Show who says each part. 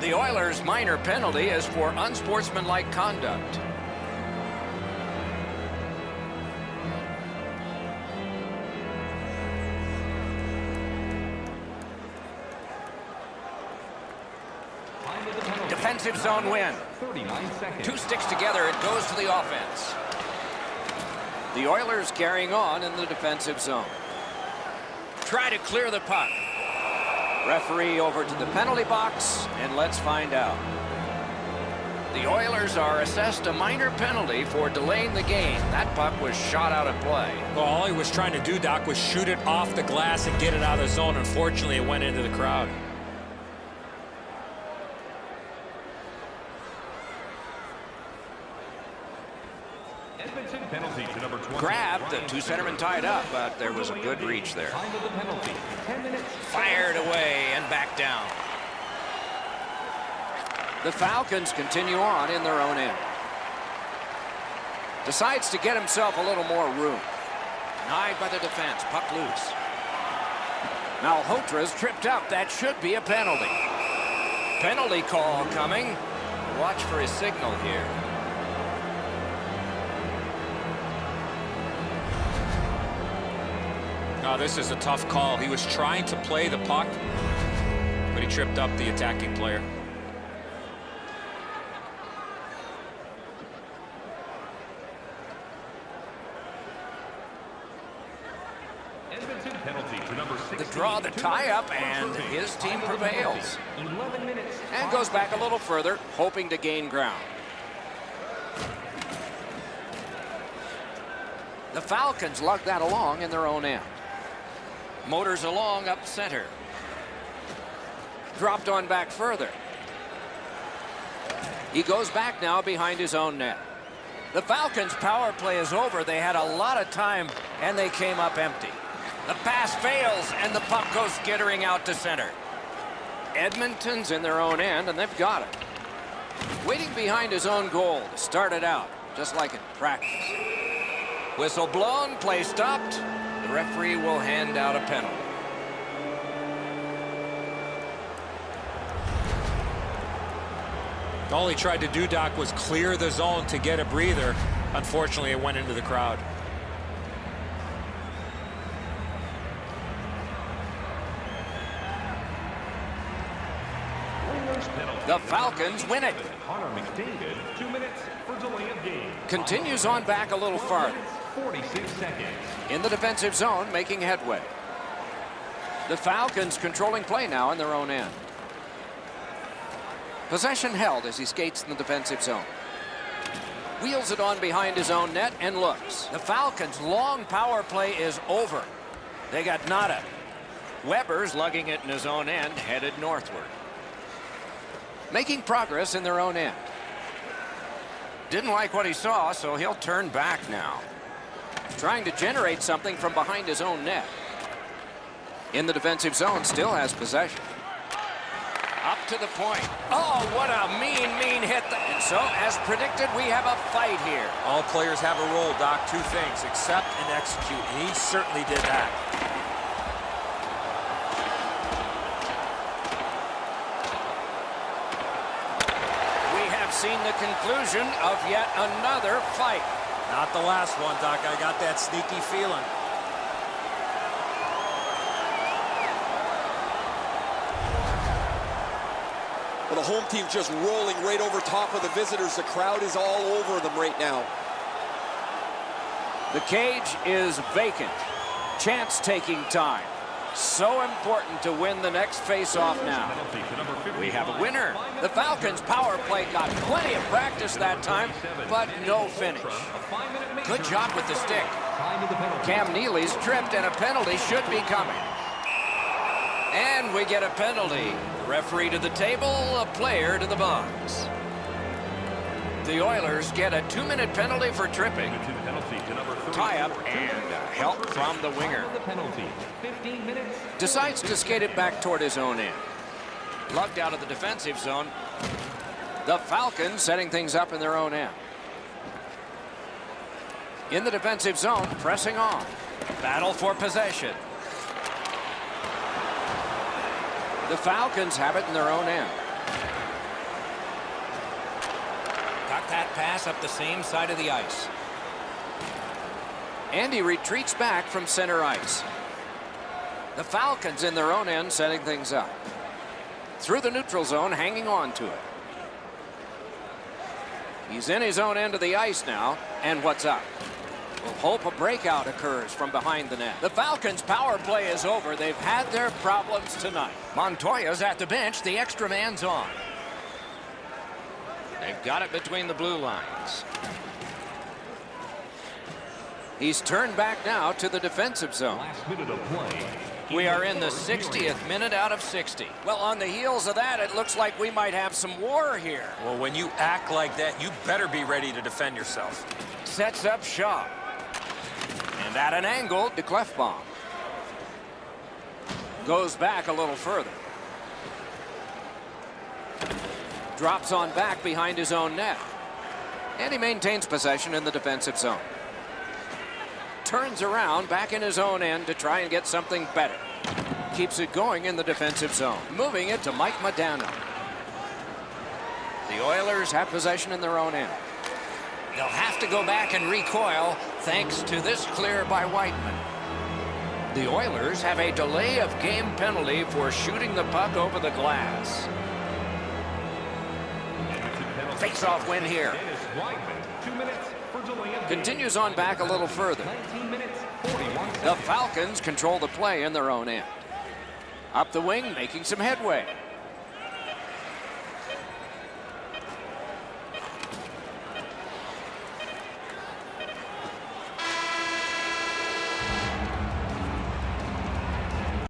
Speaker 1: The Oilers' minor penalty is for unsportsmanlike conduct. Defensive zone win.
Speaker 2: 39 seconds.
Speaker 1: Two sticks together, it goes to the offense. The Oilers carrying on in the defensive zone. Try to clear the puck. Referee over to the penalty box, and let's find out. The Oilers are assessed a minor penalty for delaying the game. That puck was shot out of play.
Speaker 3: Well, all he was trying to do, Doc, was shoot it off the glass and get it out of the zone. Unfortunately, it went into the crowd.
Speaker 2: Penalty to number 20.
Speaker 1: Grabbed, the two centermen tied up, but there was a good reach there.
Speaker 2: Time of the penalty, 10 minutes.
Speaker 1: Fired away and back down. The Falcons continue on in their own end. Decides to get himself a little more room. Denied by the defense. Puck loose. Malhotra's tripped up. That should be a penalty. Penalty call coming. Watch for his signal here.
Speaker 3: No, this is a tough call. He was trying to play the puck, but he tripped up the attacking player.
Speaker 2: Penalty to number 16.
Speaker 1: The draw, the tie-up, and his team prevails.
Speaker 2: 11 minutes.
Speaker 1: And goes back a little further, hoping to gain ground. The Falcons lug that along in their own end. Motors along up center. Dropped on back further. He goes back now behind his own net. The Falcons' power play is over. They had a lot of time, and they came up empty. The pass fails, and the puck goes skittering out to center. Edmonton's in their own end, and they've got it. Waiting behind his own goal to start it out, just like in practice. Whistle blown, play stopped. The referee will hand out a penalty.
Speaker 3: All he tried to do, Doc, was clear the zone to get a breather. Unfortunately, it went into the crowd.
Speaker 1: The Falcons win it.
Speaker 2: Connor McDavid, 2 minutes for delay of game.
Speaker 1: Continues on back a little farther.
Speaker 2: 46 seconds.
Speaker 1: In the defensive zone, making headway. The Falcons controlling play now in their own end. Possession held as he skates in the defensive zone. Wheels it on behind his own net and looks. The Falcons' long power play is over. They got nada. Weber's lugging it in his own end, headed northward. Making progress in their own end. Didn't like what he saw, so he'll turn back now. Trying to generate something from behind his own net. In the defensive zone, still has possession. Up to the point. Oh, what a mean hit. And so, as predicted, we have a fight here.
Speaker 3: All players have a role, Doc. Two things: accept and execute. And he certainly did that.
Speaker 1: Seen the conclusion of yet another fight.
Speaker 3: Not the last one, Doc. I got that sneaky feeling.
Speaker 4: Well, the home team just rolling right over top of the visitors. The crowd is all over them right now.
Speaker 1: The cage is vacant. Chance taking time. So important to win the next face-off now. We have a winner. The Falcons' power play got plenty of practice that time, but no finish. Good job with the stick. Cam Neely's tripped, and a penalty should be coming. And we get a penalty. The referee to the table, a player to the box. The Oilers get a 2-minute penalty for tripping. Tie-up and help from the winger. Decides to skate it back toward his own end. Lugged out of the defensive zone. The Falcons setting things up in their own end. In the defensive zone, pressing on. Battle for possession. The Falcons have it in their own end. Got that pass up the same side of the ice. And he retreats back from center ice. The Falcons in their own end setting things up. Through the neutral zone, hanging on to it. He's in his own end of the ice now, and what's up? We'll hope a breakout occurs from behind the net. The Falcons' power play is over. They've had their problems tonight. Montoya's at the bench. The extra man's on. They've got it between the blue lines. He's turned back now to the defensive zone.
Speaker 2: Last minute of play.
Speaker 1: We are in the 60th minute out of 60. Well, on the heels of that, it looks like we might have some war here.
Speaker 3: Well, when you act like that, you better be ready to defend yourself.
Speaker 1: Sets up Shaw. And at an angle to Clefbaum. Goes back a little further. Drops on back behind his own net. And he maintains possession in the defensive zone. Turns around back in his own end to try and get something better. Keeps it going in the defensive zone. Moving it to Mike Modano. The Oilers have possession in their own end. They'll have to go back and recoil thanks to this clear by Whiteman. The Oilers have a delay of game penalty for shooting the puck over the glass. Face-off win here.
Speaker 2: Dennis Whiteman, 2 minutes for delay of game.
Speaker 1: Continues on back a little further.
Speaker 2: 19 minutes, 41 seconds.
Speaker 1: The Falcons control the play in their own end. Up the wing, making some headway.